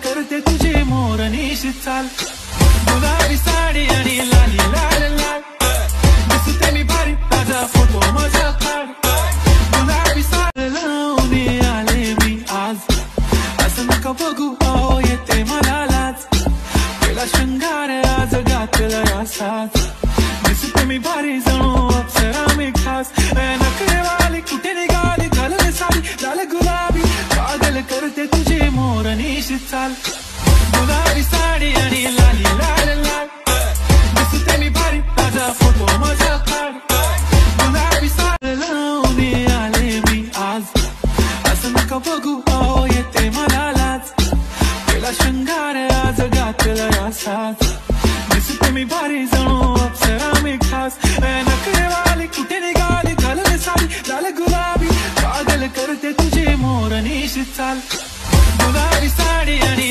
करते तुझे मोरनीशी चाल, गुलाबी साडी आणि लाली लाल लाल, दिसते मी भारी ताजा फोटो माझा काढ, गुलाबी साडी लावून आले मी आज, असं नका बघू अहो येते मला लाज, केला शृंगार आज घातला असाच, दिसते मी भारी जणू अप्सरा मी खास, नखरेवाली कुठे निघाली घालले साडी लाल गुलाबी, पागल करते तुझे मोरनीशी चाल, गुलाबी साडी आणि लाली लाल लाल, दिसते मी भारी ताजा फोटो माझा काढ, गुलाबी साडी लावून आले मी आज, असं नका बघू अहो येते मला लाज, केला शृंगार आज घातला असाच, दिसते मी भारी जणू अप्सरा मी खास, नखरेवाली कुठे निघाली घालले साडी लाल गुलाबी, पागल करते तुझे मोरनीशी चाल, गुलाबी साडी आणि